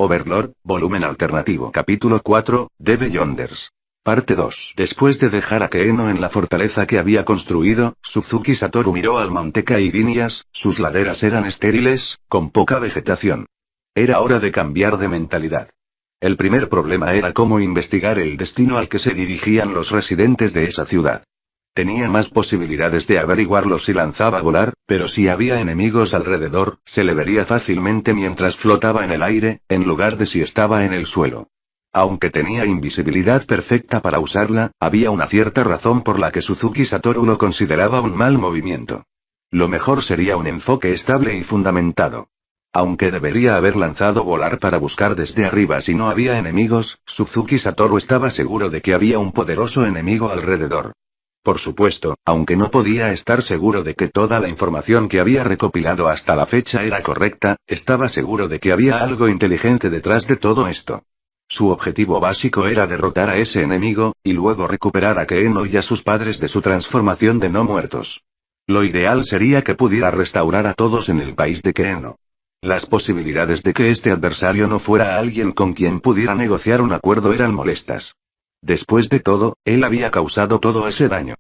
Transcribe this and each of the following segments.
Overlord, volumen alternativo. Capítulo 4, The Beyonders. Parte 2. Después de dejar a Keeno en la fortaleza que había construido, Suzuki Satoru miró al monte Cairinias. Sus laderas eran estériles, con poca vegetación. Era hora de cambiar de mentalidad. El primer problema era cómo investigar el destino al que se dirigían los residentes de esa ciudad. Tenía más posibilidades de averiguarlo si lanzaba a volar, pero si había enemigos alrededor, se le vería fácilmente mientras flotaba en el aire, en lugar de si estaba en el suelo. Aunque tenía invisibilidad perfecta para usarla, había una cierta razón por la que Suzuki Satoru lo consideraba un mal movimiento. Lo mejor sería un enfoque estable y fundamentado. Aunque debería haber lanzado volar para buscar desde arriba si no había enemigos, Suzuki Satoru estaba seguro de que había un poderoso enemigo alrededor. Por supuesto, aunque no podía estar seguro de que toda la información que había recopilado hasta la fecha era correcta, estaba seguro de que había algo inteligente detrás de todo esto. Su objetivo básico era derrotar a ese enemigo, y luego recuperar a Keeno y a sus padres de su transformación de no muertos. Lo ideal sería que pudiera restaurar a todos en el país de Keeno. Las posibilidades de que este adversario no fuera alguien con quien pudiera negociar un acuerdo eran molestas. Después de todo, él había causado todo ese daño.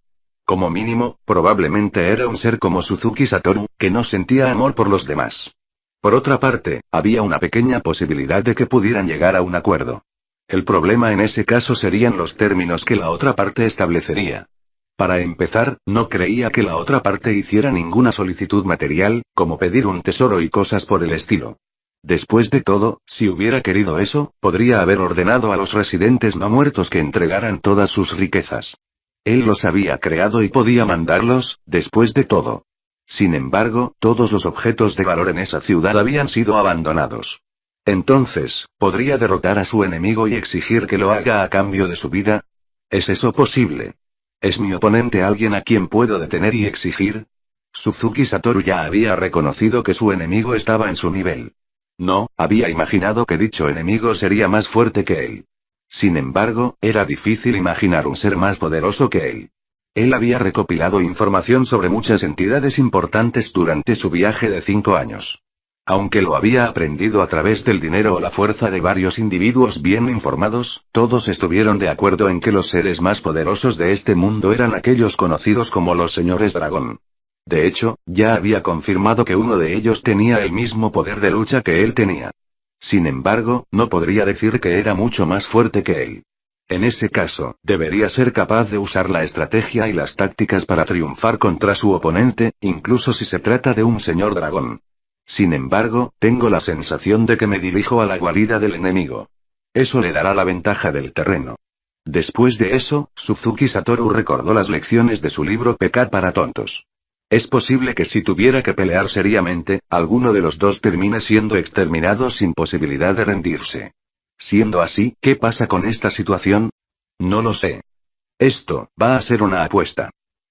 Como mínimo, probablemente era un ser como Suzuki Satoru, que no sentía amor por los demás. Por otra parte, había una pequeña posibilidad de que pudieran llegar a un acuerdo. El problema en ese caso serían los términos que la otra parte establecería. Para empezar, no creía que la otra parte hiciera ninguna solicitud material, como pedir un tesoro y cosas por el estilo. Después de todo, si hubiera querido eso, podría haber ordenado a los residentes no muertos que entregaran todas sus riquezas. Él los había creado y podía mandarlos, después de todo. Sin embargo, todos los objetos de valor en esa ciudad habían sido abandonados. Entonces, ¿podría derrotar a su enemigo y exigir que lo haga a cambio de su vida? ¿Es eso posible? ¿Es mi oponente alguien a quien puedo detener y exigir? Suzuki Satoru ya había reconocido que su enemigo estaba en su nivel. No, había imaginado que dicho enemigo sería más fuerte que él. Sin embargo, era difícil imaginar un ser más poderoso que él. Él había recopilado información sobre muchas entidades importantes durante su viaje de 5 años. Aunque lo había aprendido a través del dinero o la fuerza de varios individuos bien informados, todos estuvieron de acuerdo en que los seres más poderosos de este mundo eran aquellos conocidos como los señores dragón. De hecho, ya había confirmado que uno de ellos tenía el mismo poder de lucha que él tenía. Sin embargo, no podría decir que era mucho más fuerte que él. En ese caso, debería ser capaz de usar la estrategia y las tácticas para triunfar contra su oponente, incluso si se trata de un señor dragón. Sin embargo, tengo la sensación de que me dirijo a la guarida del enemigo. Eso le dará la ventaja del terreno. Después de eso, Suzuki Satoru recordó las lecciones de su libro Pecar para tontos. Es posible que si tuviera que pelear seriamente, alguno de los dos termine siendo exterminado sin posibilidad de rendirse. Siendo así, ¿qué pasa con esta situación? No lo sé. Esto va a ser una apuesta.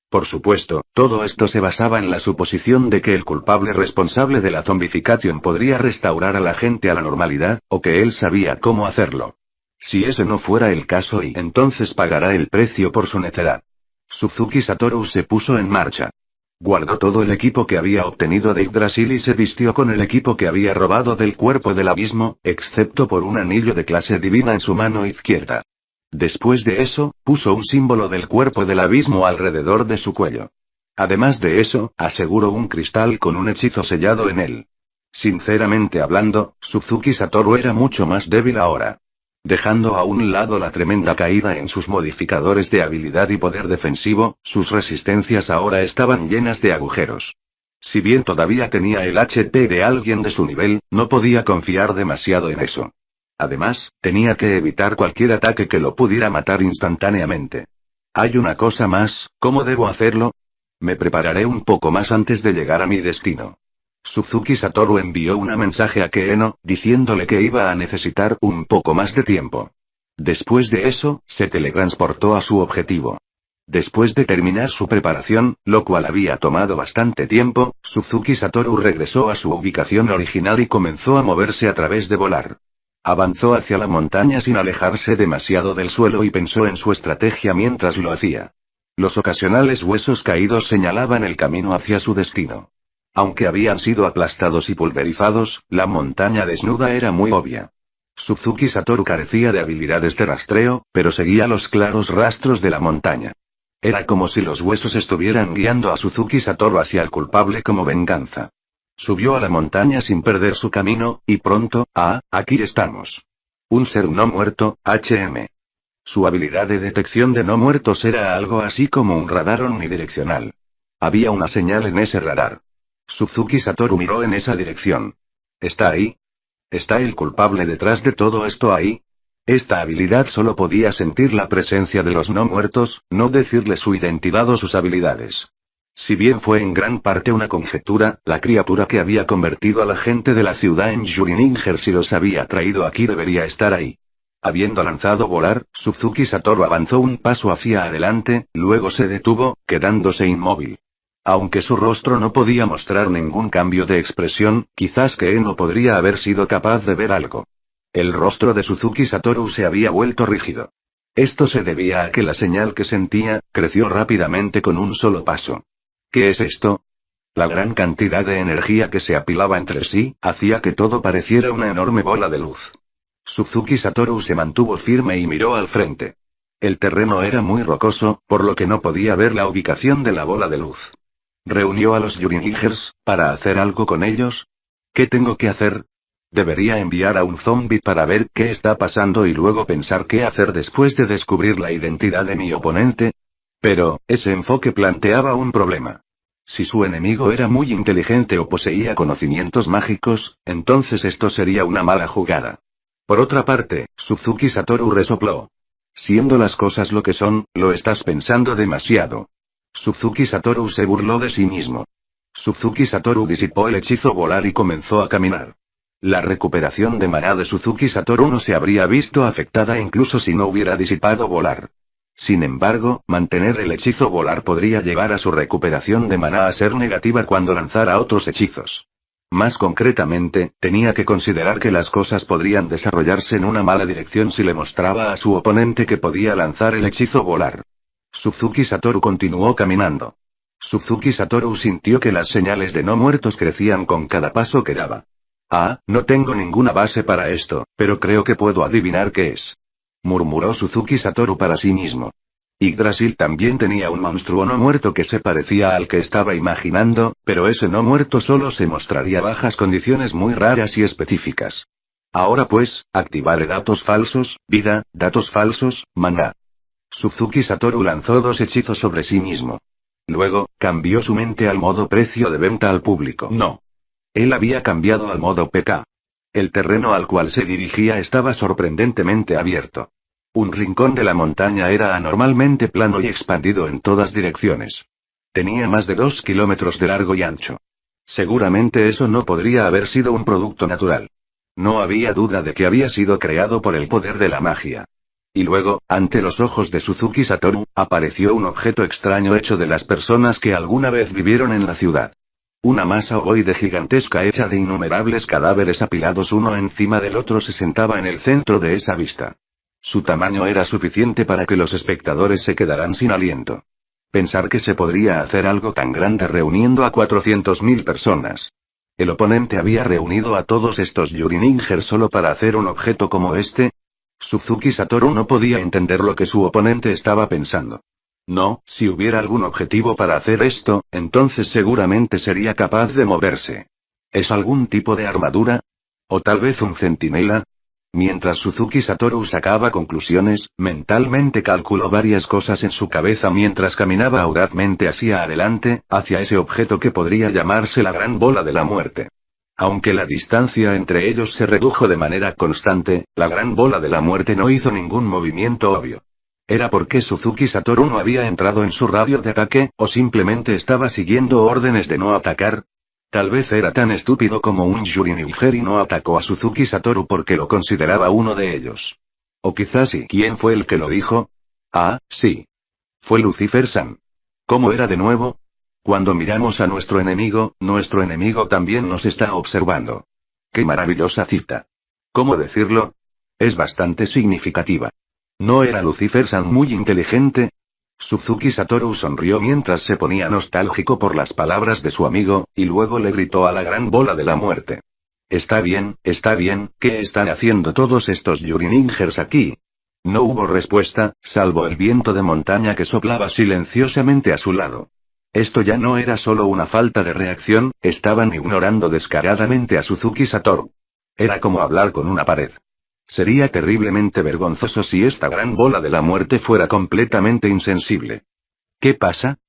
Por supuesto, todo esto se basaba en la suposición de que el culpable responsable de la zombificación podría restaurar a la gente a la normalidad, o que él sabía cómo hacerlo. Si ese no fuera el caso y entonces pagará el precio por su necedad. Suzuki Satoru se puso en marcha. Guardó todo el equipo que había obtenido de Yggdrasil y se vistió con el equipo que había robado del cuerpo del abismo, excepto por un anillo de clase divina en su mano izquierda. Después de eso, puso un símbolo del cuerpo del abismo alrededor de su cuello. Además de eso, aseguró un cristal con un hechizo sellado en él. Sinceramente hablando, Suzuki Satoru era mucho más débil ahora. Dejando a un lado la tremenda caída en sus modificadores de habilidad y poder defensivo, sus resistencias ahora estaban llenas de agujeros. Si bien todavía tenía el HP de alguien de su nivel, no podía confiar demasiado en eso. Además, tenía que evitar cualquier ataque que lo pudiera matar instantáneamente. Hay una cosa más, ¿cómo debo hacerlo? Me prepararé un poco más antes de llegar a mi destino. Suzuki Satoru envió un mensaje a Keeno, diciéndole que iba a necesitar un poco más de tiempo. Después de eso, se teletransportó a su objetivo. Después de terminar su preparación, lo cual había tomado bastante tiempo, Suzuki Satoru regresó a su ubicación original y comenzó a moverse a través de volar. Avanzó hacia la montaña sin alejarse demasiado del suelo y pensó en su estrategia mientras lo hacía. Los ocasionales huesos caídos señalaban el camino hacia su destino. Aunque habían sido aplastados y pulverizados, la montaña desnuda era muy obvia. Suzuki Satoru carecía de habilidades de rastreo, pero seguía los claros rastros de la montaña. Era como si los huesos estuvieran guiando a Suzuki Satoru hacia el culpable como venganza. Subió a la montaña sin perder su camino, y pronto, aquí estamos. Un ser no muerto, HM. Su habilidad de detección de no muertos era algo así como un radar omnidireccional. Había una señal en ese radar. Suzuki Satoru miró en esa dirección. ¿Está ahí? ¿Está el culpable detrás de todo esto ahí? Esta habilidad solo podía sentir la presencia de los no muertos, no decirle su identidad o sus habilidades. Si bien fue en gran parte una conjetura, la criatura que había convertido a la gente de la ciudad en Yurininjers y los había traído aquí debería estar ahí. Habiendo lanzado volar, Suzuki Satoru avanzó un paso hacia adelante, luego se detuvo, quedándose inmóvil. Aunque su rostro no podía mostrar ningún cambio de expresión, quizás que no podría haber sido capaz de ver algo. El rostro de Suzuki Satoru se había vuelto rígido. Esto se debía a que la señal que sentía, creció rápidamente con un solo paso. ¿Qué es esto? La gran cantidad de energía que se apilaba entre sí, hacía que todo pareciera una enorme bola de luz. Suzuki Satoru se mantuvo firme y miró al frente. El terreno era muy rocoso, por lo que no podía ver la ubicación de la bola de luz. ¿Reunió a los Yurinigers, para hacer algo con ellos? ¿Qué tengo que hacer? ¿Debería enviar a un zombie para ver qué está pasando y luego pensar qué hacer después de descubrir la identidad de mi oponente? Pero, ese enfoque planteaba un problema. Si su enemigo era muy inteligente o poseía conocimientos mágicos, entonces esto sería una mala jugada. Por otra parte, Suzuki Satoru resopló. Siendo las cosas lo que son, lo estás pensando demasiado. Suzuki Satoru se burló de sí mismo. Suzuki Satoru disipó el hechizo volar y comenzó a caminar. La recuperación de maná de Suzuki Satoru no se habría visto afectada incluso si no hubiera disipado volar. Sin embargo, mantener el hechizo volar podría llevar a su recuperación de maná a ser negativa cuando lanzara otros hechizos. Más concretamente, tenía que considerar que las cosas podrían desarrollarse en una mala dirección si le mostraba a su oponente que podía lanzar el hechizo volar. Suzuki Satoru continuó caminando. Suzuki Satoru sintió que las señales de no muertos crecían con cada paso que daba. No tengo ninguna base para esto, pero creo que puedo adivinar qué es. Murmuró Suzuki Satoru para sí mismo. Yggdrasil también tenía un monstruo no muerto que se parecía al que estaba imaginando, pero ese no muerto solo se mostraría bajas condiciones muy raras y específicas. Ahora pues, activaré datos falsos, vida, datos falsos, maná. Suzuki Satoru lanzó 2 hechizos sobre sí mismo. Luego, cambió su mente al modo precio de venta al público. No. Él había cambiado al modo PK. El terreno al cual se dirigía estaba sorprendentemente abierto. Un rincón de la montaña era anormalmente plano y expandido en todas direcciones. Tenía más de 2 kilómetros de largo y ancho. Seguramente eso no podría haber sido un producto natural. No había duda de que había sido creado por el poder de la magia. Y luego, ante los ojos de Suzuki Satoru, apareció un objeto extraño hecho de las personas que alguna vez vivieron en la ciudad. Una masa ovoide gigantesca hecha de innumerables cadáveres apilados uno encima del otro se sentaba en el centro de esa vista. Su tamaño era suficiente para que los espectadores se quedaran sin aliento. Pensar que se podría hacer algo tan grande reuniendo a 400.000 personas. El oponente había reunido a todos estos Yuriningers solo para hacer un objeto como este. Suzuki Satoru no podía entender lo que su oponente estaba pensando. No, si hubiera algún objetivo para hacer esto, entonces seguramente sería capaz de moverse. ¿Es algún tipo de armadura? ¿O tal vez un centinela? Mientras Suzuki Satoru sacaba conclusiones, mentalmente calculó varias cosas en su cabeza mientras caminaba audazmente hacia adelante, hacia ese objeto que podría llamarse la gran bola de la muerte. Aunque la distancia entre ellos se redujo de manera constante, la gran bola de la muerte no hizo ningún movimiento obvio. ¿Era porque Suzuki Satoru no había entrado en su radio de ataque, o simplemente estaba siguiendo órdenes de no atacar? Tal vez era tan estúpido como un Yuriniger y no atacó a Suzuki Satoru porque lo consideraba uno de ellos. O quizás sí. ¿Quién fue el que lo dijo? Sí. Fue Lucifer-san. ¿Cómo era de nuevo? Cuando miramos a nuestro enemigo también nos está observando. ¡Qué maravillosa cita! ¿Cómo decirlo? Es bastante significativa. ¿No era Lucifer-san muy inteligente? Suzuki Satoru sonrió mientras se ponía nostálgico por las palabras de su amigo, y luego le gritó a la gran bola de la muerte. Está bien, ¿qué están haciendo todos estos Yuri Ninjas aquí? No hubo respuesta, salvo el viento de montaña que soplaba silenciosamente a su lado. Esto ya no era solo una falta de reacción, estaban ignorando descaradamente a Suzuki Satoru. Era como hablar con una pared. Sería terriblemente vergonzoso si esta gran bola de la muerte fuera completamente insensible. ¿Qué pasa?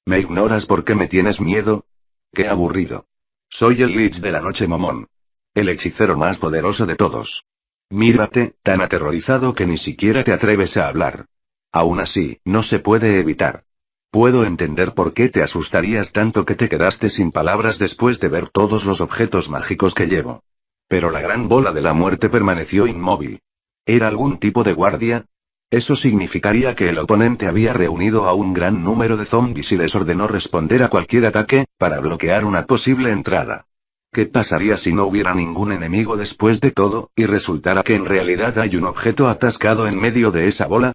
¿Me ignoras porque me tienes miedo? ¡Qué aburrido! Soy el Lich de la noche Momón. El hechicero más poderoso de todos. Mírate, tan aterrorizado que ni siquiera te atreves a hablar. Aún así, no se puede evitar. Puedo entender por qué te asustarías tanto que te quedaste sin palabras después de ver todos los objetos mágicos que llevo. Pero la gran bola de la muerte permaneció inmóvil. ¿Era algún tipo de guardia? Eso significaría que el oponente había reunido a un gran número de zombies y les ordenó responder a cualquier ataque, para bloquear una posible entrada. ¿Qué pasaría si no hubiera ningún enemigo después de todo, y resultara que en realidad hay un objeto atascado en medio de esa bola?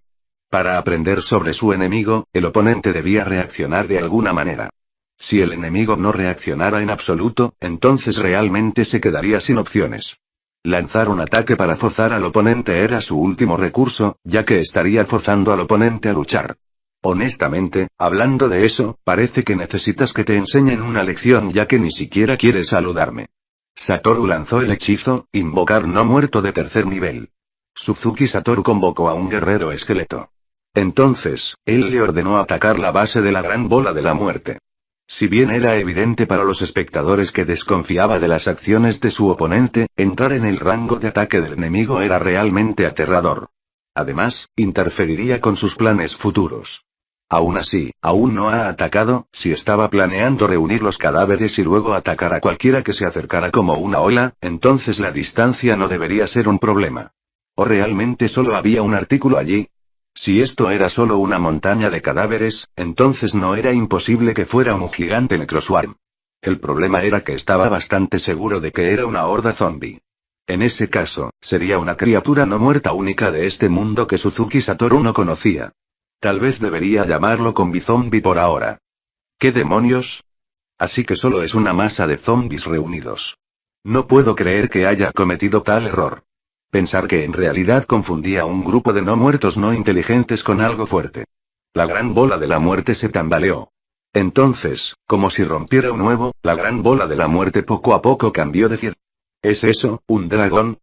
Para aprender sobre su enemigo, el oponente debía reaccionar de alguna manera. Si el enemigo no reaccionara en absoluto, entonces realmente se quedaría sin opciones. Lanzar un ataque para forzar al oponente era su último recurso, ya que estaría forzando al oponente a luchar. Honestamente, hablando de eso, parece que necesitas que te enseñen una lección ya que ni siquiera quieres saludarme. Satoru lanzó el hechizo, invocar no muerto de tercer nivel. Suzuki Satoru convocó a un guerrero esqueleto. Entonces, él le ordenó atacar la base de la gran bola de la muerte. Si bien era evidente para los espectadores que desconfiaba de las acciones de su oponente, entrar en el rango de ataque del enemigo era realmente aterrador. Además, interferiría con sus planes futuros. Aún así, aún no ha atacado, si estaba planeando reunir los cadáveres y luego atacar a cualquiera que se acercara como una ola, entonces la distancia no debería ser un problema. ¿O realmente solo había un artículo allí? Si esto era solo una montaña de cadáveres, entonces no era imposible que fuera un gigante Necroswarm. El problema era que estaba bastante seguro de que era una horda zombie. En ese caso, sería una criatura no muerta única de este mundo que Suzuki Satoru no conocía. Tal vez debería llamarlo combi-zombie por ahora. ¿Qué demonios? Así que solo es una masa de zombies reunidos. No puedo creer que haya cometido tal error. Pensar que en realidad confundía un grupo de no muertos no inteligentes con algo fuerte. La gran bola de la muerte se tambaleó. Entonces, como si rompiera un huevo, la gran bola de la muerte poco a poco cambió de fiel. ¿Es eso, un dragón?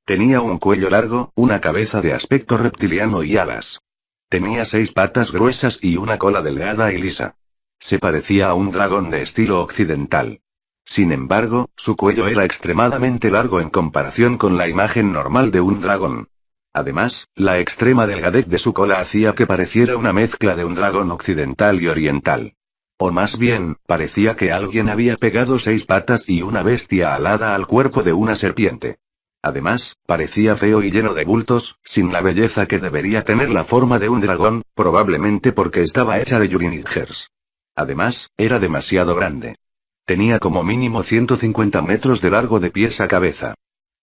Tenía un cuello largo, una cabeza de aspecto reptiliano y alas. Tenía 6 patas gruesas y una cola delgada y lisa. Se parecía a un dragón de estilo occidental. Sin embargo, su cuello era extremadamente largo en comparación con la imagen normal de un dragón. Además, la extrema delgadez de su cola hacía que pareciera una mezcla de un dragón occidental y oriental. O más bien, parecía que alguien había pegado 6 patas y una bestia alada al cuerpo de una serpiente. Además, parecía feo y lleno de bultos, sin la belleza que debería tener la forma de un dragón, probablemente porque estaba hecha de Yuri Ninjas. Además, era demasiado grande. Tenía como mínimo 150 metros de largo de pies a cabeza.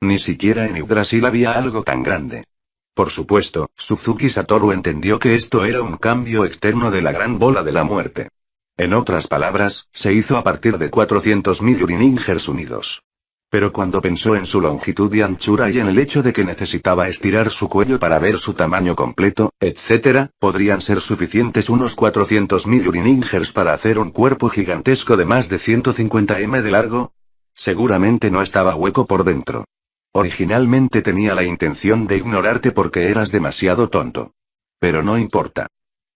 Ni siquiera en Yggdrasil había algo tan grande. Por supuesto, Suzuki Satoru entendió que esto era un cambio externo de la gran bola de la muerte. En otras palabras, se hizo a partir de 400.000 Yuri Ninjas unidos. Pero cuando pensó en su longitud y anchura y en el hecho de que necesitaba estirar su cuello para ver su tamaño completo, etc., podrían ser suficientes unos 400.000 Yuri Ninjas para hacer un cuerpo gigantesco de más de 150 m de largo. Seguramente no estaba hueco por dentro. Originalmente tenía la intención de ignorarte porque eras demasiado tonto. Pero no importa.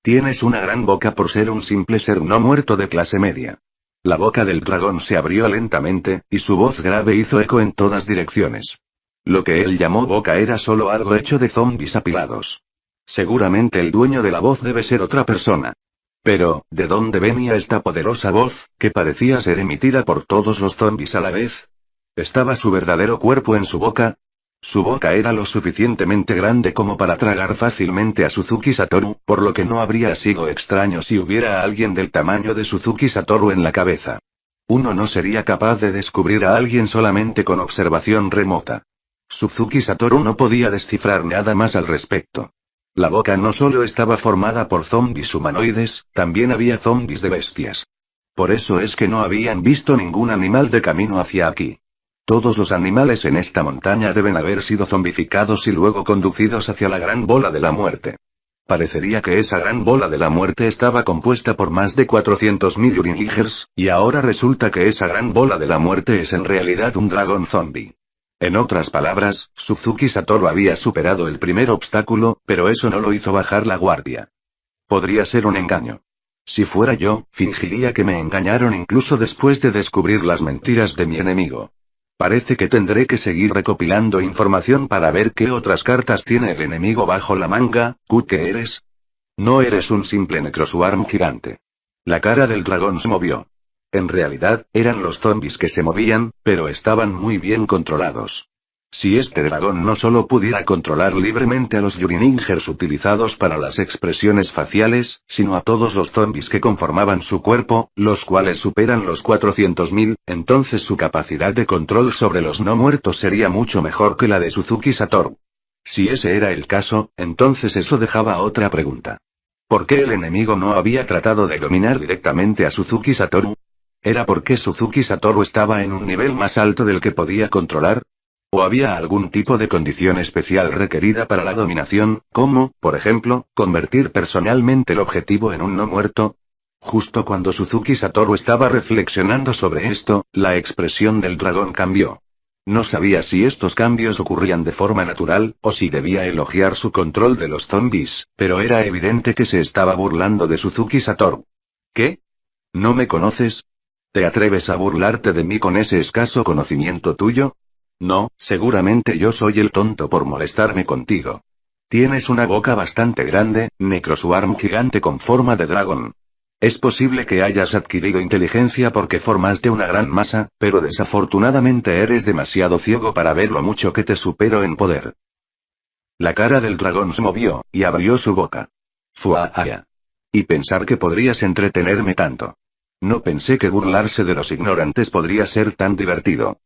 Tienes una gran boca por ser un simple ser no muerto de clase media. La boca del dragón se abrió lentamente, y su voz grave hizo eco en todas direcciones. Lo que él llamó boca era solo algo hecho de zombies apilados. Seguramente el dueño de la voz debe ser otra persona. Pero, ¿de dónde venía esta poderosa voz, que parecía ser emitida por todos los zombies a la vez? ¿Estaba su verdadero cuerpo en su boca? Su boca era lo suficientemente grande como para tragar fácilmente a Suzuki Satoru, por lo que no habría sido extraño si hubiera alguien del tamaño de Suzuki Satoru en la cabeza. Uno no sería capaz de descubrir a alguien solamente con observación remota. Suzuki Satoru no podía descifrar nada más al respecto. La boca no solo estaba formada por zombies humanoides, también había zombies de bestias. Por eso es que no habían visto ningún animal de camino hacia aquí. Todos los animales en esta montaña deben haber sido zombificados y luego conducidos hacia la gran bola de la muerte. Parecería que esa gran bola de la muerte estaba compuesta por más de 400.000 Urinigers, y ahora resulta que esa gran bola de la muerte es en realidad un dragón zombie. En otras palabras, Suzuki Satoru había superado el primer obstáculo, pero eso no lo hizo bajar la guardia. Podría ser un engaño. Si fuera yo, fingiría que me engañaron incluso después de descubrir las mentiras de mi enemigo. Parece que tendré que seguir recopilando información para ver qué otras cartas tiene el enemigo bajo la manga. ¿Qué eres? No eres un simple Necroswarm gigante. La cara del dragón se movió. En realidad, eran los zombies que se movían, pero estaban muy bien controlados. Si este dragón no solo pudiera controlar libremente a los Urinigers utilizados para las expresiones faciales, sino a todos los zombies que conformaban su cuerpo, los cuales superan los 400.000, entonces su capacidad de control sobre los no muertos sería mucho mejor que la de Suzuki Satoru. Si ese era el caso, entonces eso dejaba otra pregunta. ¿Por qué el enemigo no había tratado de dominar directamente a Suzuki Satoru? ¿Era porque Suzuki Satoru estaba en un nivel más alto del que podía controlar? ¿O había algún tipo de condición especial requerida para la dominación, como, por ejemplo, convertir personalmente el objetivo en un no muerto? Justo cuando Suzuki Satoru estaba reflexionando sobre esto, la expresión del dragón cambió. No sabía si estos cambios ocurrían de forma natural, o si debía elogiar su control de los zombies, pero era evidente que se estaba burlando de Suzuki Satoru. ¿Qué? ¿No me conoces? ¿Te atreves a burlarte de mí con ese escaso conocimiento tuyo? No, seguramente yo soy el tonto por molestarme contigo. Tienes una boca bastante grande, Necroswarm gigante con forma de dragón. Es posible que hayas adquirido inteligencia porque formaste una gran masa, pero desafortunadamente eres demasiado ciego para ver lo mucho que te supero en poder. La cara del dragón se movió, y abrió su boca. Fuaaya. Y pensar que podrías entretenerme tanto. No pensé que burlarse de los ignorantes podría ser tan divertido.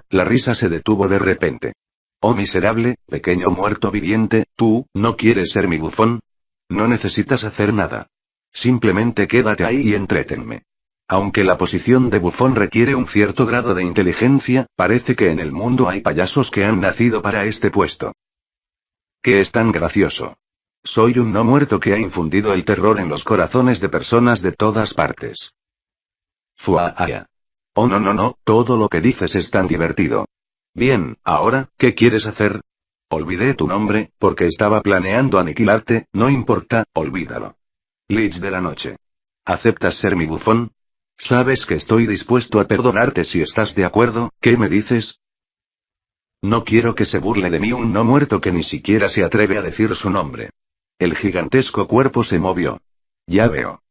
La risa se detuvo de repente. Oh miserable, pequeño muerto viviente, ¿tú, no quieres ser mi bufón? No necesitas hacer nada. Simplemente quédate ahí y entrétenme. Aunque la posición de bufón requiere un cierto grado de inteligencia, parece que en el mundo hay payasos que han nacido para este puesto. ¿Qué es tan gracioso? Soy un no muerto que ha infundido el terror en los corazones de personas de todas partes. Fuaaya. Oh no, todo lo que dices es tan divertido. Bien, ahora, ¿qué quieres hacer? Olvidé tu nombre, porque estaba planeando aniquilarte, no importa, olvídalo. Lich de la noche. ¿Aceptas ser mi bufón? Sabes que estoy dispuesto a perdonarte si estás de acuerdo, ¿qué me dices? No quiero que se burle de mí un no muerto que ni siquiera se atreve a decir su nombre. El gigantesco cuerpo se movió. Ya veo.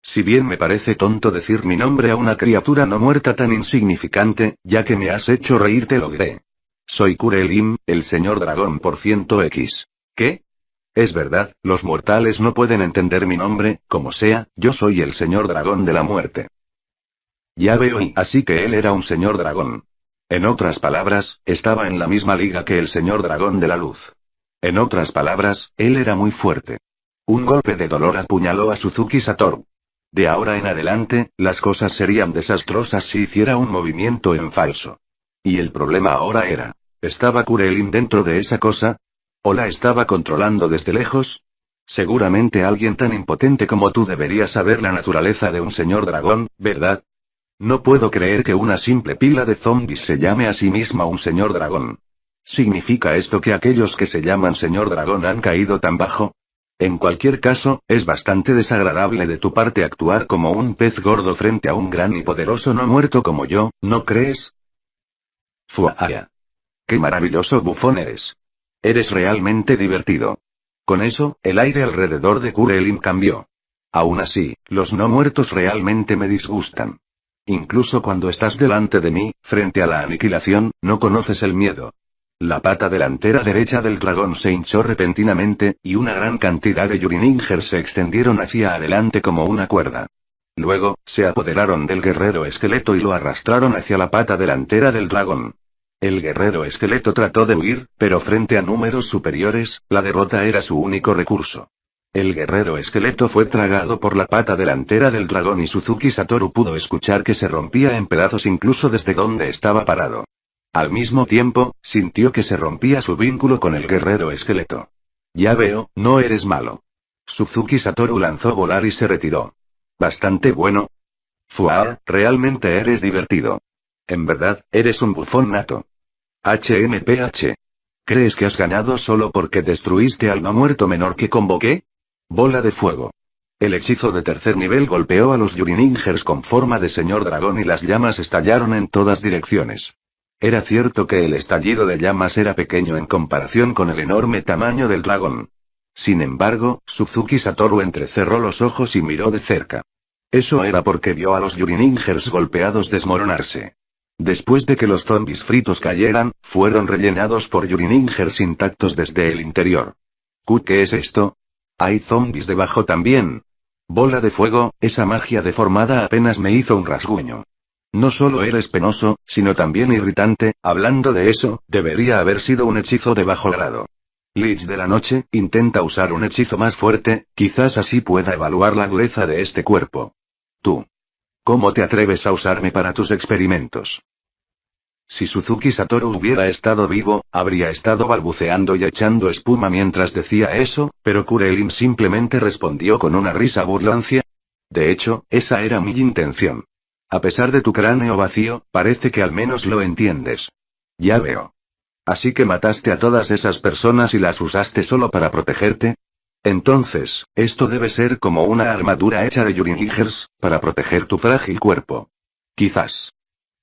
Si bien me parece tonto decir mi nombre a una criatura no muerta tan insignificante, ya que me has hecho reír te lo diré. Soy Kurelim, el señor dragón por %X. ¿Qué? Es verdad, los mortales no pueden entender mi nombre, como sea, yo soy el señor dragón de la muerte. Ya veo, y así que él era un señor dragón. En otras palabras, estaba en la misma liga que el señor dragón de la luz. En otras palabras, él era muy fuerte. Un golpe de dolor apuñaló a Suzuki Satoru. De ahora en adelante, las cosas serían desastrosas si hiciera un movimiento en falso. Y el problema ahora era, ¿estaba Kurelim dentro de esa cosa? ¿O la estaba controlando desde lejos? Seguramente alguien tan impotente como tú debería saber la naturaleza de un señor dragón, ¿verdad? No puedo creer que una simple pila de zombies se llame a sí misma un señor dragón. ¿Significa esto que aquellos que se llaman señor dragón han caído tan bajo? En cualquier caso, es bastante desagradable de tu parte actuar como un pez gordo frente a un gran y poderoso no muerto como yo, ¿no crees? Fuaaya. ¡Qué maravilloso bufón eres! Eres realmente divertido. Con eso, el aire alrededor de Kurelim cambió. Aún así, los no muertos realmente me disgustan. Incluso cuando estás delante de mí, frente a la aniquilación, no conoces el miedo. La pata delantera derecha del dragón se hinchó repentinamente, y una gran cantidad de Urinigers se extendieron hacia adelante como una cuerda. Luego, se apoderaron del guerrero esqueleto y lo arrastraron hacia la pata delantera del dragón. El guerrero esqueleto trató de huir, pero frente a números superiores, la derrota era su único recurso. El guerrero esqueleto fue tragado por la pata delantera del dragón y Suzuki Satoru pudo escuchar que se rompía en pedazos incluso desde donde estaba parado. Al mismo tiempo, sintió que se rompía su vínculo con el guerrero esqueleto. Ya veo, no eres malo. Suzuki Satoru lanzó volar y se retiró. Bastante bueno. Fua, realmente eres divertido. En verdad, eres un bufón nato. HMPH. ¿Crees que has ganado solo porque destruiste al no muerto menor que convoqué? Bola de fuego. El hechizo de tercer nivel golpeó a los Yuriningers con forma de señor dragón y las llamas estallaron en todas direcciones. Era cierto que el estallido de llamas era pequeño en comparación con el enorme tamaño del dragón. Sin embargo, Suzuki Satoru entrecerró los ojos y miró de cerca. Eso era porque vio a los Yuriningers golpeados desmoronarse. Después de que los zombies fritos cayeran, fueron rellenados por Yuriningers intactos desde el interior. ¿Qué es esto? ¿Hay zombies debajo también? Bola de fuego, esa magia deformada apenas me hizo un rasguño. No solo eres penoso, sino también irritante. Hablando de eso, debería haber sido un hechizo de bajo grado. Lich de la noche, intenta usar un hechizo más fuerte, quizás así pueda evaluar la dureza de este cuerpo. Tú. ¿Cómo te atreves a usarme para tus experimentos? Si Suzuki Satoru hubiera estado vivo, habría estado balbuceando y echando espuma mientras decía eso, pero Kurelin simplemente respondió con una risa burlancia. De hecho, esa era mi intención. A pesar de tu cráneo vacío, parece que al menos lo entiendes. Ya veo. ¿Así que mataste a todas esas personas y las usaste solo para protegerte? Entonces, esto debe ser como una armadura hecha de Yuriningers, para proteger tu frágil cuerpo. Quizás.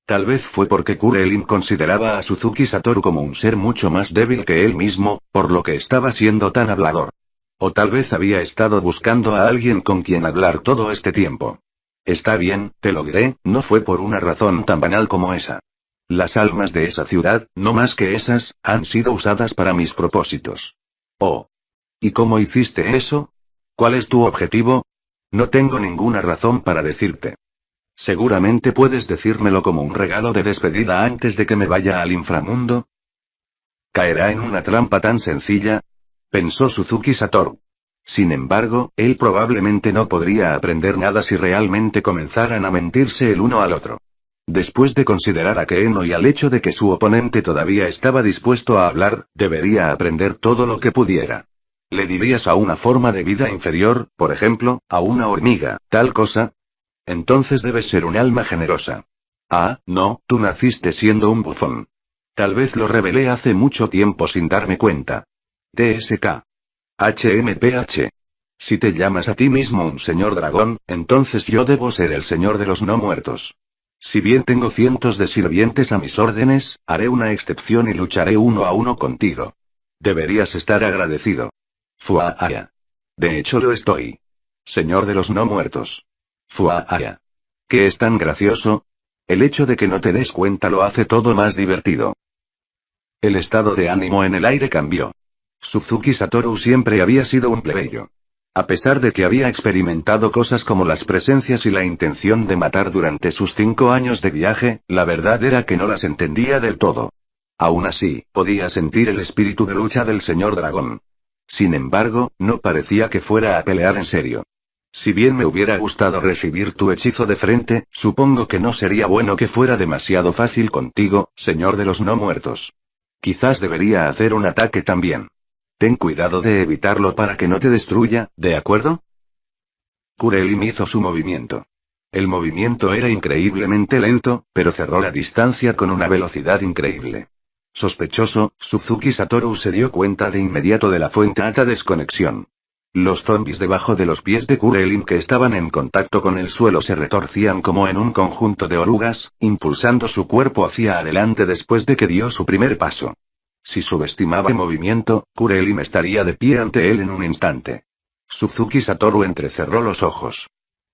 Tal vez fue porque Kurelin consideraba a Suzuki Satoru como un ser mucho más débil que él mismo, por lo que estaba siendo tan hablador. O tal vez había estado buscando a alguien con quien hablar todo este tiempo. Está bien, te lo diré, no fue por una razón tan banal como esa. Las almas de esa ciudad, no más que esas, han sido usadas para mis propósitos. Oh. ¿Y cómo hiciste eso? ¿Cuál es tu objetivo? No tengo ninguna razón para decirte. Seguramente puedes decírmelo como un regalo de despedida antes de que me vaya al inframundo. ¿Caerá en una trampa tan sencilla? Pensó Suzuki Satoru. Sin embargo, él probablemente no podría aprender nada si realmente comenzaran a mentirse el uno al otro. Después de considerar a Keeno y al hecho de que su oponente todavía estaba dispuesto a hablar, debería aprender todo lo que pudiera. ¿Le dirías a una forma de vida inferior, por ejemplo, a una hormiga, tal cosa? Entonces debes ser un alma generosa. Ah, no, tú naciste siendo un bufón. Tal vez lo revelé hace mucho tiempo sin darme cuenta. TSK. HMPH. Si te llamas a ti mismo un señor dragón, entonces yo debo ser el señor de los no muertos. Si bien tengo cientos de sirvientes a mis órdenes, haré una excepción y lucharé uno a uno contigo. Deberías estar agradecido. Fuaaya. De hecho lo estoy. Señor de los no muertos. Fuaaya. ¿Qué es tan gracioso? El hecho de que no te des cuenta lo hace todo más divertido. El estado de ánimo en el aire cambió. Suzuki Satoru siempre había sido un plebeyo. A pesar de que había experimentado cosas como las presencias y la intención de matar durante sus 5 años de viaje, la verdad era que no las entendía del todo. Aún así, podía sentir el espíritu de lucha del señor dragón. Sin embargo, no parecía que fuera a pelear en serio. Si bien me hubiera gustado recibir tu hechizo de frente, supongo que no sería bueno que fuera demasiado fácil contigo, señor de los no muertos. Quizás debería hacer un ataque también. Ten cuidado de evitarlo para que no te destruya, ¿de acuerdo? Kurelin hizo su movimiento. El movimiento era increíblemente lento, pero cerró la distancia con una velocidad increíble. Sospechoso, Suzuki Satoru se dio cuenta de inmediato de la fuente alta desconexión. Los zombies debajo de los pies de Kurelin que estaban en contacto con el suelo se retorcían como en un conjunto de orugas, impulsando su cuerpo hacia adelante después de que dio su primer paso. Si subestimaba el movimiento, Kurelin estaría de pie ante él en un instante. Suzuki Satoru entrecerró los ojos.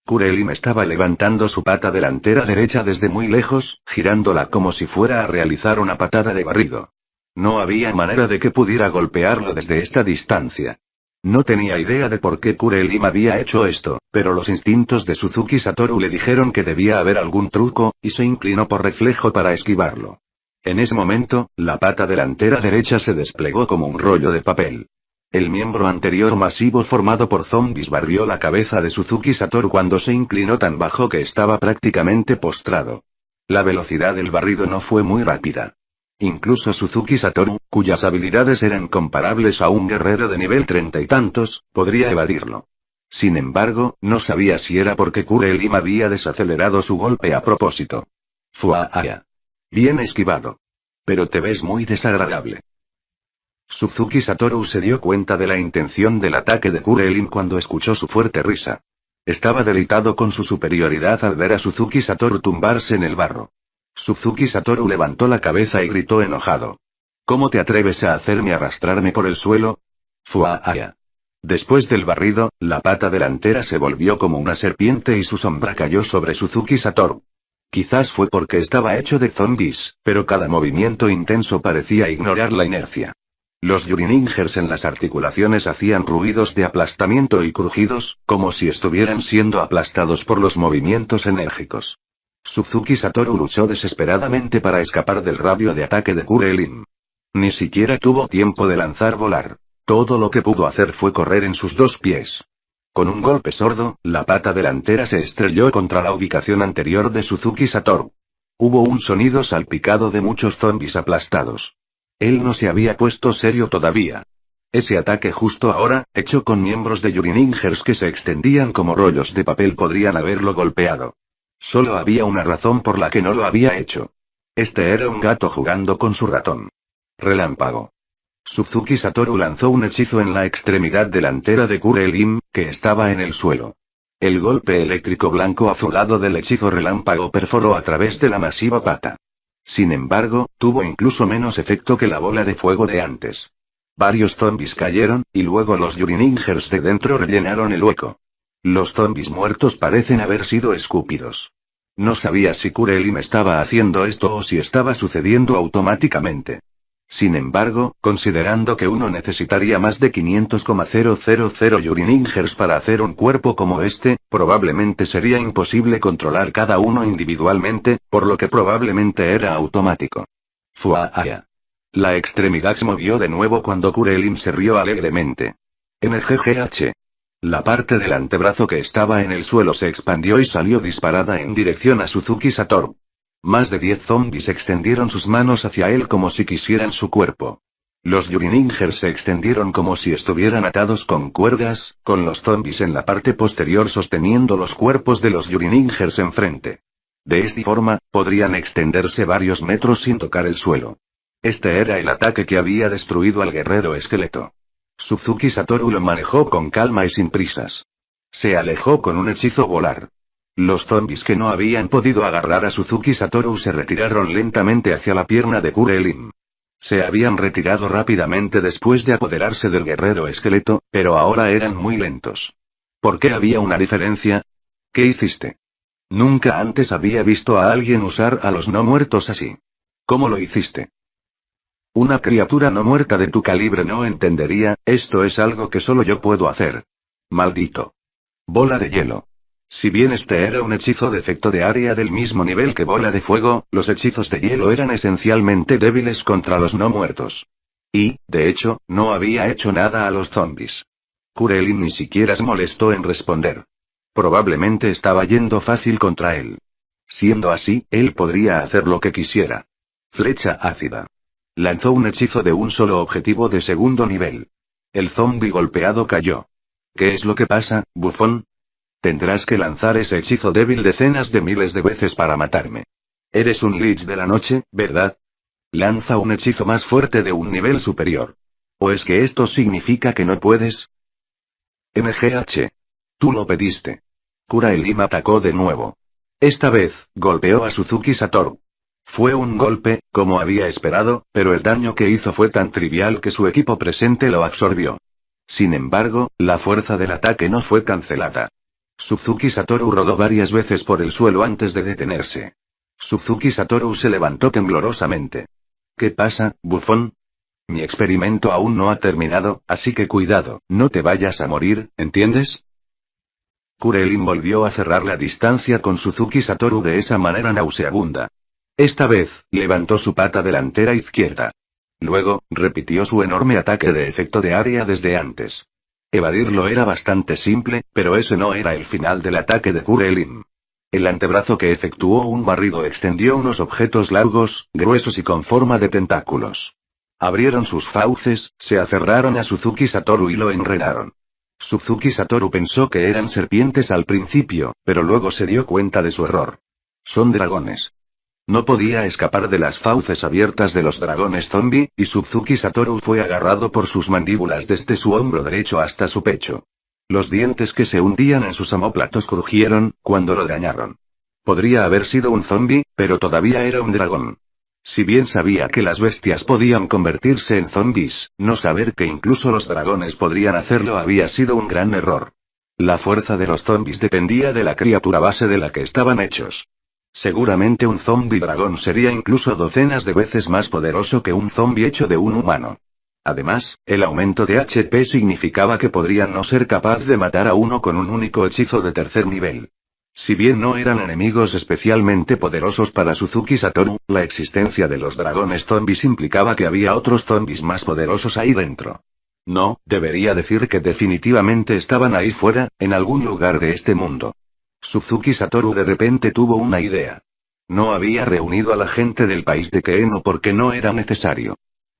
Kurelin estaba levantando su pata delantera derecha desde muy lejos, girándola como si fuera a realizar una patada de barrido. No había manera de que pudiera golpearlo desde esta distancia. No tenía idea de por qué Kurelin había hecho esto, pero los instintos de Suzuki Satoru le dijeron que debía haber algún truco, y se inclinó por reflejo para esquivarlo. En ese momento, la pata delantera derecha se desplegó como un rollo de papel. El miembro anterior masivo formado por zombies barrió la cabeza de Suzuki Satoru cuando se inclinó tan bajo que estaba prácticamente postrado. La velocidad del barrido no fue muy rápida. Incluso Suzuki Satoru, cuyas habilidades eran comparables a un guerrero de nivel 30 y tantos, podría evadirlo. Sin embargo, no sabía si era porque Kurelim había desacelerado su golpe a propósito. Fuaaya. Bien esquivado. Pero te ves muy desagradable. Suzuki Satoru se dio cuenta de la intención del ataque de Kurelim cuando escuchó su fuerte risa. Estaba delicado con su superioridad al ver a Suzuki Satoru tumbarse en el barro. Suzuki Satoru levantó la cabeza y gritó enojado. ¿Cómo te atreves a hacerme arrastrarme por el suelo? Fuaaya. Después del barrido, la pata delantera se volvió como una serpiente y su sombra cayó sobre Suzuki Satoru. Quizás fue porque estaba hecho de zombies, pero cada movimiento intenso parecía ignorar la inercia. Los yuriningers en las articulaciones hacían ruidos de aplastamiento y crujidos, como si estuvieran siendo aplastados por los movimientos enérgicos. Suzuki Satoru luchó desesperadamente para escapar del radio de ataque de Kurelim. Ni siquiera tuvo tiempo de lanzar volar. Todo lo que pudo hacer fue correr en sus dos pies. Con un golpe sordo, la pata delantera se estrelló contra la ubicación anterior de Suzuki Satoru. Hubo un sonido salpicado de muchos zombies aplastados. Él no se había puesto serio todavía. Ese ataque justo ahora, hecho con miembros de yuriningers que se extendían como rollos de papel, podrían haberlo golpeado. Solo había una razón por la que no lo había hecho. Este era un gato jugando con su ratón. Relámpago. Suzuki Satoru lanzó un hechizo en la extremidad delantera de Kurelim, que estaba en el suelo. El golpe eléctrico blanco azulado del hechizo relámpago perforó a través de la masiva pata. Sin embargo, tuvo incluso menos efecto que la bola de fuego de antes. Varios zombies cayeron, y luego los yuriningers de dentro rellenaron el hueco. Los zombies muertos parecen haber sido escupidos. No sabía si Kurelim estaba haciendo esto o si estaba sucediendo automáticamente. Sin embargo, considerando que uno necesitaría más de 500,000 yuriningers para hacer un cuerpo como este, probablemente sería imposible controlar cada uno individualmente, por lo que probablemente era automático. Fuaaya. La extremidad se movió de nuevo cuando Kurelim se rió alegremente. NGGH. La parte del antebrazo que estaba en el suelo se expandió y salió disparada en dirección a Suzuki Satoru. Más de 10 zombies extendieron sus manos hacia él como si quisieran su cuerpo. Los yuriningers se extendieron como si estuvieran atados con cuerdas, con los zombies en la parte posterior sosteniendo los cuerpos de los yuriningers enfrente. De esta forma, podrían extenderse varios metros sin tocar el suelo. Este era el ataque que había destruido al guerrero esqueleto. Suzuki Satoru lo manejó con calma y sin prisas. Se alejó con un hechizo volar. Los zombies que no habían podido agarrar a Suzuki Satoru se retiraron lentamente hacia la pierna de Kurelim. Se habían retirado rápidamente después de apoderarse del guerrero esqueleto, pero ahora eran muy lentos. ¿Por qué había una diferencia? ¿Qué hiciste? Nunca antes había visto a alguien usar a los no muertos así. ¿Cómo lo hiciste? Una criatura no muerta de tu calibre no entendería, esto es algo que solo yo puedo hacer. Maldito. Bola de hielo. Si bien este era un hechizo de efecto de área del mismo nivel que bola de fuego, los hechizos de hielo eran esencialmente débiles contra los no muertos. Y, de hecho, no había hecho nada a los zombies. Kurelim ni siquiera se molestó en responder. Probablemente estaba yendo fácil contra él. Siendo así, él podría hacer lo que quisiera. Flecha ácida. Lanzó un hechizo de un solo objetivo de segundo nivel. El zombi golpeado cayó. ¿Qué es lo que pasa, bufón? Tendrás que lanzar ese hechizo débil decenas de miles de veces para matarme. Eres un lich de la noche, ¿verdad? Lanza un hechizo más fuerte de un nivel superior. ¿O es que esto significa que no puedes? NGH. Tú lo pediste. Kurelim atacó de nuevo. Esta vez, golpeó a Suzuki Satoru. Fue un golpe, como había esperado, pero el daño que hizo fue tan trivial que su equipo presente lo absorbió. Sin embargo, la fuerza del ataque no fue cancelada. Suzuki Satoru rodó varias veces por el suelo antes de detenerse. Suzuki Satoru se levantó temblorosamente. ¿Qué pasa, bufón? Mi experimento aún no ha terminado, así que cuidado, no te vayas a morir, ¿entiendes? Kurelim volvió a cerrar la distancia con Suzuki Satoru de esa manera nauseabunda. Esta vez, levantó su pata delantera izquierda. Luego, repitió su enorme ataque de efecto de área desde antes. Evadirlo era bastante simple, pero ese no era el final del ataque de Kurelim. El antebrazo que efectuó un barrido extendió unos objetos largos, gruesos y con forma de tentáculos. Abrieron sus fauces, se aferraron a Suzuki Satoru y lo enredaron. Suzuki Satoru pensó que eran serpientes al principio, pero luego se dio cuenta de su error. Son dragones. No podía escapar de las fauces abiertas de los dragones zombie, y Suzuki Satoru fue agarrado por sus mandíbulas desde su hombro derecho hasta su pecho. Los dientes que se hundían en sus omóplatos crujieron, cuando lo dañaron. Podría haber sido un zombie, pero todavía era un dragón. Si bien sabía que las bestias podían convertirse en zombies, no saber que incluso los dragones podrían hacerlo había sido un gran error. La fuerza de los zombies dependía de la criatura base de la que estaban hechos. Seguramente un zombie dragón sería incluso docenas de veces más poderoso que un zombie hecho de un humano. Además, el aumento de HP significaba que podrían no ser capaz de matar a uno con un único hechizo de tercer nivel. Si bien no eran enemigos especialmente poderosos para Suzuki Satoru, la existencia de los dragones zombies implicaba que había otros zombies más poderosos ahí dentro. No, debería decir que definitivamente estaban ahí fuera, en algún lugar de este mundo. Suzuki Satoru de repente tuvo una idea. No había reunido a la gente del país de Keeno porque no era necesario.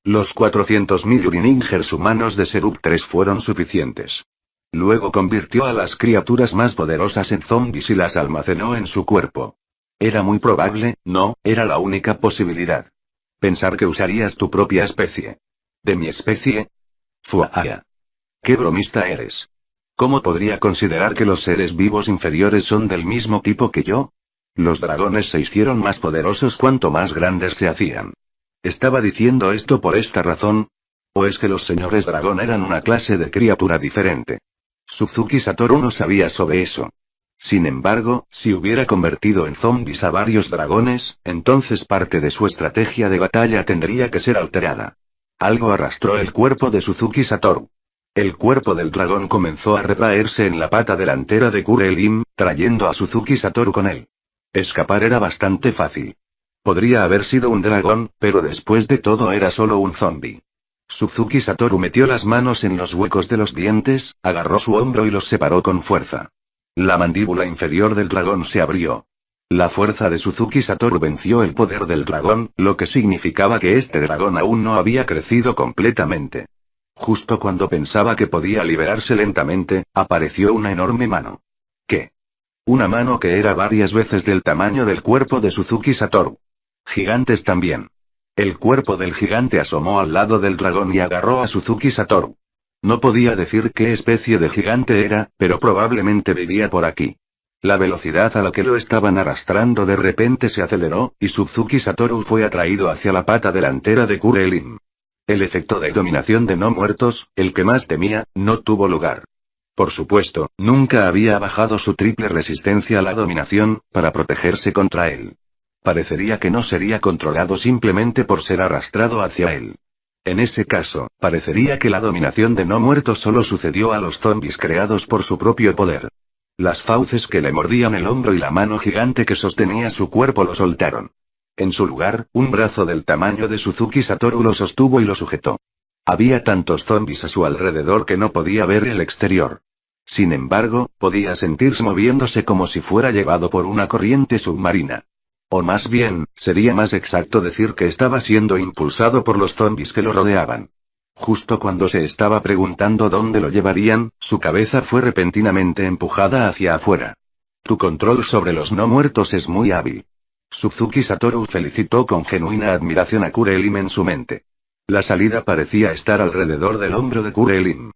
Los 400.000 Uriningers humanos de Serup 3 fueron suficientes. Luego convirtió a las criaturas más poderosas en zombies y las almacenó en su cuerpo. Era muy probable, no, era la única posibilidad. Pensar que usarías tu propia especie. ¿De mi especie? Fuaya. ¿Qué bromista eres? ¿Cómo podría considerar que los seres vivos inferiores son del mismo tipo que yo? Los dragones se hicieron más poderosos cuanto más grandes se hacían. ¿Estaba diciendo esto por esta razón? ¿O es que los señores dragón eran una clase de criatura diferente? Suzuki Satoru no sabía sobre eso. Sin embargo, si hubiera convertido en zombies a varios dragones, entonces parte de su estrategia de batalla tendría que ser alterada. Algo arrastró el cuerpo de Suzuki Satoru. El cuerpo del dragón comenzó a retraerse en la pata delantera de Kurelim, trayendo a Suzuki Satoru con él. Escapar era bastante fácil. Podría haber sido un dragón, pero después de todo era solo un zombie. Suzuki Satoru metió las manos en los huecos de los dientes, agarró su hombro y los separó con fuerza. La mandíbula inferior del dragón se abrió. La fuerza de Suzuki Satoru venció el poder del dragón, lo que significaba que este dragón aún no había crecido completamente. Justo cuando pensaba que podía liberarse lentamente, apareció una enorme mano. ¿Qué? Una mano que era varias veces del tamaño del cuerpo de Suzuki Satoru. Gigantes también. El cuerpo del gigante asomó al lado del dragón y agarró a Suzuki Satoru. No podía decir qué especie de gigante era, pero probablemente vivía por aquí. La velocidad a la que lo estaban arrastrando de repente se aceleró, y Suzuki Satoru fue atraído hacia la pata delantera de Kurelim. El efecto de dominación de no muertos, el que más temía, no tuvo lugar. Por supuesto, nunca había bajado su triple resistencia a la dominación, para protegerse contra él. Parecería que no sería controlado simplemente por ser arrastrado hacia él. En ese caso, parecería que la dominación de no muertos solo sucedió a los zombies creados por su propio poder. Las fauces que le mordían el hombro y la mano gigante que sostenía su cuerpo lo soltaron. En su lugar, un brazo del tamaño de Suzuki Satoru lo sostuvo y lo sujetó. Había tantos zombies a su alrededor que no podía ver el exterior. Sin embargo, podía sentirse moviéndose como si fuera llevado por una corriente submarina. O más bien, sería más exacto decir que estaba siendo impulsado por los zombies que lo rodeaban. Justo cuando se estaba preguntando dónde lo llevarían, su cabeza fue repentinamente empujada hacia afuera. Tu control sobre los no muertos es muy hábil. Suzuki Satoru felicitó con genuina admiración a Kurelim en su mente. La salida parecía estar alrededor del hombro de Kurelim.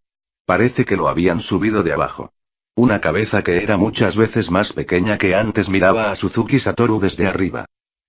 Parece que lo habían subido de abajo. Una cabeza que era muchas veces más pequeña que antes miraba a Suzuki Satoru desde arriba.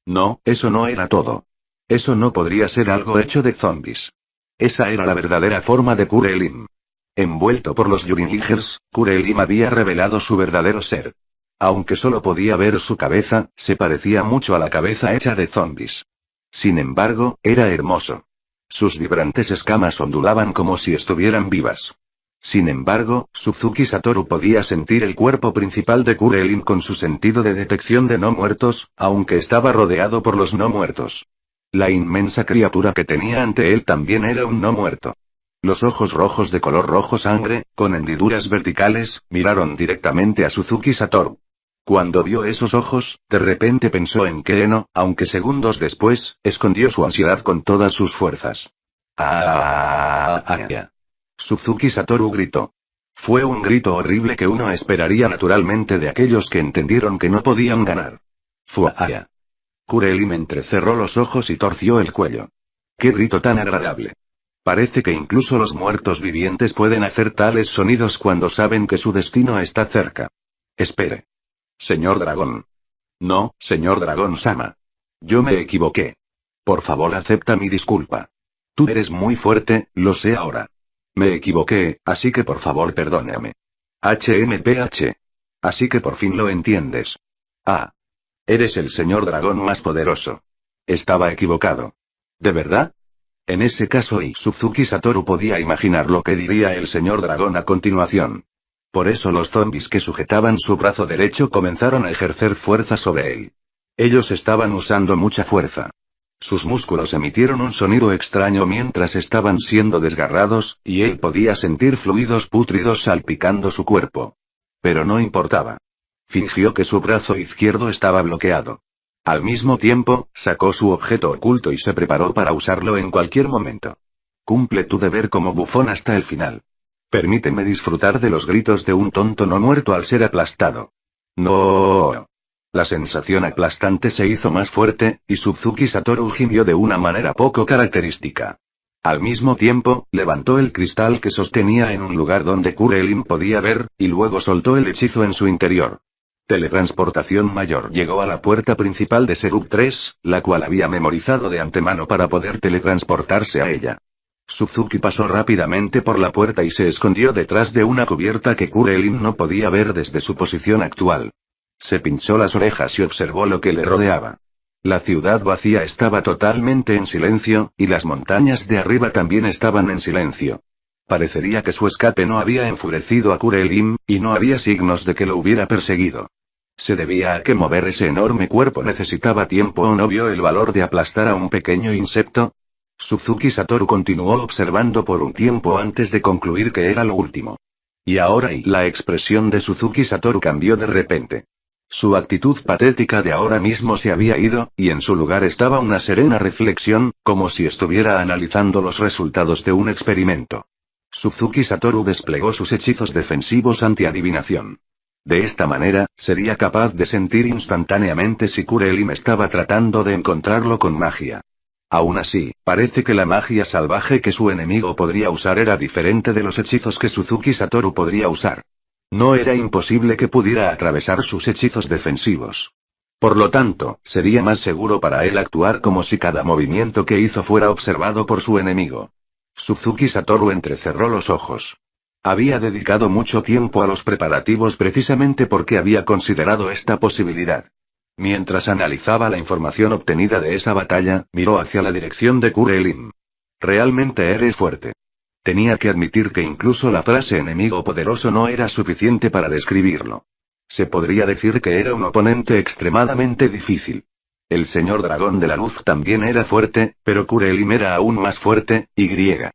No, eso no era todo. Eso no podría ser algo hecho de zombies. Esa era la verdadera forma de Kurelim. Envuelto por los Yurinigers, Kurelim había revelado su verdadero ser. Aunque solo podía ver su cabeza, se parecía mucho a la cabeza hecha de zombies. Sin embargo, era hermoso. Sus vibrantes escamas ondulaban como si estuvieran vivas. Sin embargo, Suzuki Satoru podía sentir el cuerpo principal de Kurelim con su sentido de detección de no muertos, aunque estaba rodeado por los no muertos. La inmensa criatura que tenía ante él también era un no muerto. Los ojos rojos de color rojo sangre, con hendiduras verticales, miraron directamente a Suzuki Satoru. Cuando vio esos ojos, de repente pensó en Keno, aunque segundos después, escondió su ansiedad con todas sus fuerzas. ¡Ah! Suzuki Satoru gritó. Fue un grito horrible que uno esperaría naturalmente de aquellos que entendieron que no podían ganar. ¡Fuaya! Kurelim entrecerró los ojos y torció el cuello. ¡Qué grito tan agradable! Parece que incluso los muertos vivientes pueden hacer tales sonidos cuando saben que su destino está cerca. Espere. Señor Dragón. No, señor Dragón Sama. Yo me equivoqué. Por favor, acepta mi disculpa. Tú eres muy fuerte, lo sé ahora. Me equivoqué, así que por favor perdóname. HMPH. Así que por fin lo entiendes. Ah. Eres el señor dragón más poderoso. Estaba equivocado. ¿De verdad? En ese caso, Suzuki Satoru podía imaginar lo que diría el señor dragón a continuación. Por eso los zombis que sujetaban su brazo derecho comenzaron a ejercer fuerza sobre él. Ellos estaban usando mucha fuerza. Sus músculos emitieron un sonido extraño mientras estaban siendo desgarrados, y él podía sentir fluidos pútridos salpicando su cuerpo. Pero no importaba. Fingió que su brazo izquierdo estaba bloqueado. Al mismo tiempo, sacó su objeto oculto y se preparó para usarlo en cualquier momento. Cumple tu deber como bufón hasta el final. Permíteme disfrutar de los gritos de un tonto no muerto al ser aplastado. No. La sensación aplastante se hizo más fuerte, y Suzuki Satoru gimió de una manera poco característica. Al mismo tiempo, levantó el cristal que sostenía en un lugar donde Kurelim podía ver, y luego soltó el hechizo en su interior. Teletransportación mayor llegó a la puerta principal de Serup 3, la cual había memorizado de antemano para poder teletransportarse a ella. Suzuki pasó rápidamente por la puerta y se escondió detrás de una cubierta que Kurelim no podía ver desde su posición actual. Se pinchó las orejas y observó lo que le rodeaba. La ciudad vacía estaba totalmente en silencio, y las montañas de arriba también estaban en silencio. Parecería que su escape no había enfurecido a Kurelim, y no había signos de que lo hubiera perseguido. ¿Se debía a que mover ese enorme cuerpo necesitaba tiempo o no vio el valor de aplastar a un pequeño insecto? Suzuki Satoru continuó observando por un tiempo antes de concluir que era lo último. Y ahora la expresión de Suzuki Satoru cambió de repente. Su actitud patética de ahora mismo se había ido, y en su lugar estaba una serena reflexión, como si estuviera analizando los resultados de un experimento. Suzuki Satoru desplegó sus hechizos defensivos anti-adivinación. De esta manera, sería capaz de sentir instantáneamente si Kurelim estaba tratando de encontrarlo con magia. Aún así, parece que la magia salvaje que su enemigo podría usar era diferente de los hechizos que Suzuki Satoru podría usar. No era imposible que pudiera atravesar sus hechizos defensivos. Por lo tanto, sería más seguro para él actuar como si cada movimiento que hizo fuera observado por su enemigo. Suzuki Satoru entrecerró los ojos. Había dedicado mucho tiempo a los preparativos precisamente porque había considerado esta posibilidad. Mientras analizaba la información obtenida de esa batalla, miró hacia la dirección de Kurelim. Realmente eres fuerte. Tenía que admitir que incluso la frase enemigo poderoso no era suficiente para describirlo. Se podría decir que era un oponente extremadamente difícil. El señor dragón de la luz también era fuerte, pero Kurelim era aún más fuerte, y griega.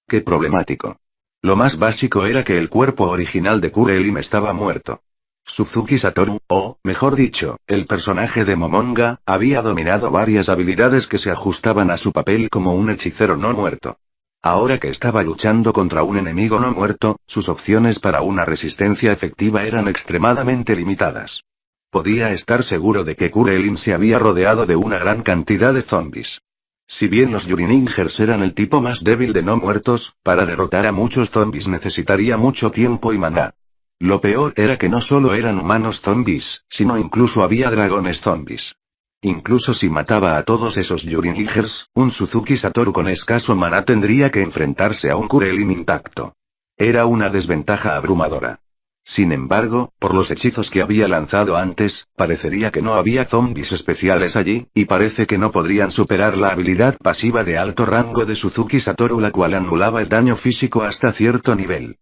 Qué problemático. Lo más básico era que el cuerpo original de Kurelim estaba muerto. Suzuki Satoru, o, mejor dicho, el personaje de Momonga, había dominado varias habilidades que se ajustaban a su papel como un hechicero no muerto. Ahora que estaba luchando contra un enemigo no muerto, sus opciones para una resistencia efectiva eran extremadamente limitadas. Podía estar seguro de que Kurelim se había rodeado de una gran cantidad de zombies. Si bien los Yuriningers eran el tipo más débil de no muertos, para derrotar a muchos zombies necesitaría mucho tiempo y maná. Lo peor era que no solo eran humanos zombies, sino incluso había dragones zombies. Incluso si mataba a todos esos Yuriningers, un Suzuki Satoru con escaso maná tendría que enfrentarse a un Kurelim intacto. Era una desventaja abrumadora. Sin embargo, por los hechizos que había lanzado antes, parecería que no había zombies especiales allí, y parece que no podrían superar la habilidad pasiva de alto rango de Suzuki Satoru, la cual anulaba el daño físico hasta cierto nivel.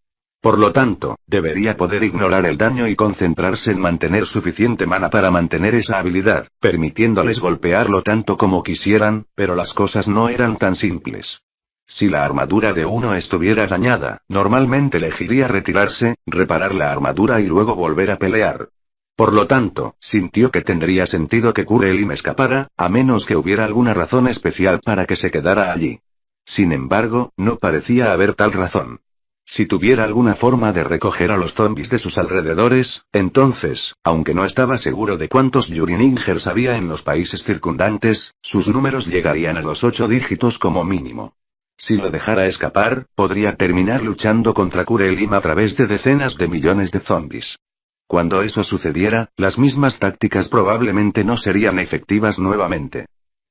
Por lo tanto, debería poder ignorar el daño y concentrarse en mantener suficiente mana para mantener esa habilidad, permitiéndoles golpearlo tanto como quisieran, pero las cosas no eran tan simples. Si la armadura de uno estuviera dañada, normalmente elegiría retirarse, reparar la armadura y luego volver a pelear. Por lo tanto, sintió que tendría sentido que Kurelim escapara, a menos que hubiera alguna razón especial para que se quedara allí. Sin embargo, no parecía haber tal razón. Si tuviera alguna forma de recoger a los zombies de sus alrededores, entonces, aunque no estaba seguro de cuántos Yuriningers había en los países circundantes, sus números llegarían a los 8 dígitos como mínimo. Si lo dejara escapar, podría terminar luchando contra Kurelim a través de decenas de millones de zombies. Cuando eso sucediera, las mismas tácticas probablemente no serían efectivas nuevamente.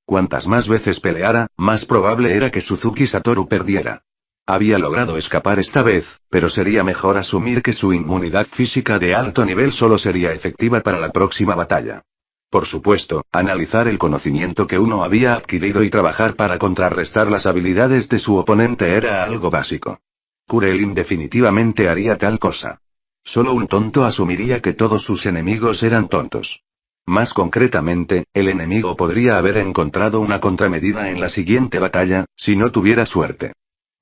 Cuantas más veces peleara, más probable era que Suzuki Satoru perdiera. Había logrado escapar esta vez, pero sería mejor asumir que su inmunidad física de alto nivel solo sería efectiva para la próxima batalla. Por supuesto, analizar el conocimiento que uno había adquirido y trabajar para contrarrestar las habilidades de su oponente era algo básico. Kurelim definitivamente haría tal cosa. Solo un tonto asumiría que todos sus enemigos eran tontos. Más concretamente, el enemigo podría haber encontrado una contramedida en la siguiente batalla, si no tuviera suerte.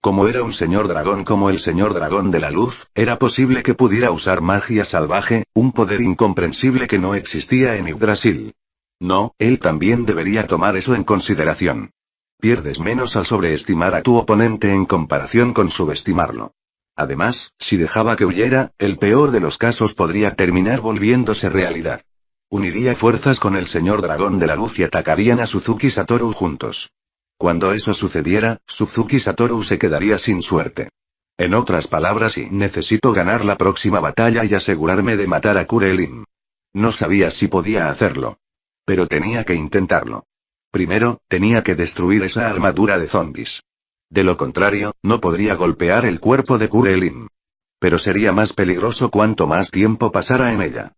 Como era un señor dragón como el señor dragón de la luz, era posible que pudiera usar magia salvaje, un poder incomprensible que no existía en Yggdrasil. No, él también debería tomar eso en consideración. Pierdes menos al sobreestimar a tu oponente en comparación con subestimarlo. Además, si dejaba que huyera, el peor de los casos podría terminar volviéndose realidad. Uniría fuerzas con el señor dragón de la luz y atacarían a Suzuki Satoru juntos. Cuando eso sucediera, Suzuki Satoru se quedaría sin suerte. En otras palabras, necesito ganar la próxima batalla y asegurarme de matar a Kurelim. No sabía si podía hacerlo. Pero tenía que intentarlo. Primero, tenía que destruir esa armadura de zombies. De lo contrario, no podría golpear el cuerpo de Kurelim. Pero sería más peligroso cuanto más tiempo pasara en ella.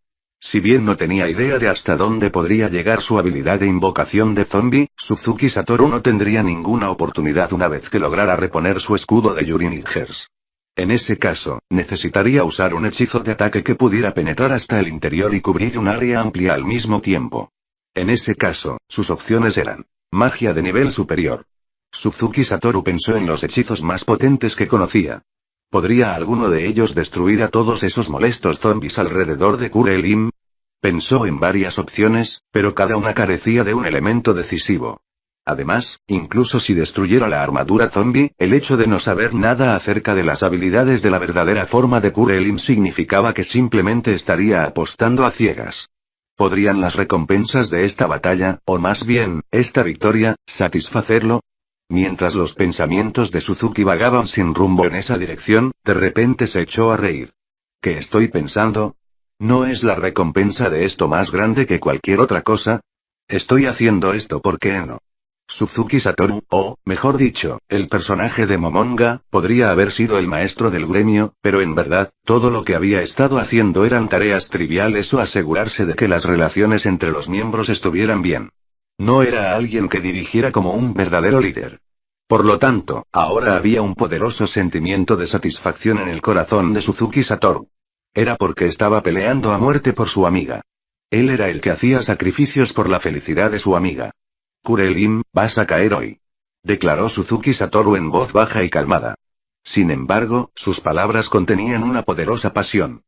Si bien no tenía idea de hasta dónde podría llegar su habilidad de invocación de zombie, Suzuki Satoru no tendría ninguna oportunidad una vez que lograra reponer su escudo de Yuriningers. En ese caso, necesitaría usar un hechizo de ataque que pudiera penetrar hasta el interior y cubrir un área amplia al mismo tiempo. En ese caso, sus opciones eran magia de nivel superior. Suzuki Satoru pensó en los hechizos más potentes que conocía. ¿Podría alguno de ellos destruir a todos esos molestos zombies alrededor de Kurelim? Pensó en varias opciones, pero cada una carecía de un elemento decisivo. Además, incluso si destruyera la armadura zombie, el hecho de no saber nada acerca de las habilidades de la verdadera forma de Kurelim significaba que simplemente estaría apostando a ciegas. ¿Podrían las recompensas de esta batalla, o más bien, esta victoria, satisfacerlo? Mientras los pensamientos de Suzuki vagaban sin rumbo en esa dirección, de repente se echó a reír. ¿Qué estoy pensando? ¿No es la recompensa de esto más grande que cualquier otra cosa? Estoy haciendo esto porque no. Suzuki Satoru, o, mejor dicho, el personaje de Momonga, podría haber sido el maestro del gremio, pero en verdad, todo lo que había estado haciendo eran tareas triviales o asegurarse de que las relaciones entre los miembros estuvieran bien. No era alguien que dirigiera como un verdadero líder. Por lo tanto, ahora había un poderoso sentimiento de satisfacción en el corazón de Suzuki Satoru. Era porque estaba peleando a muerte por su amiga. Él era el que hacía sacrificios por la felicidad de su amiga. Kurelim, vas a caer hoy. Declaró Suzuki Satoru en voz baja y calmada. Sin embargo, sus palabras contenían una poderosa pasión.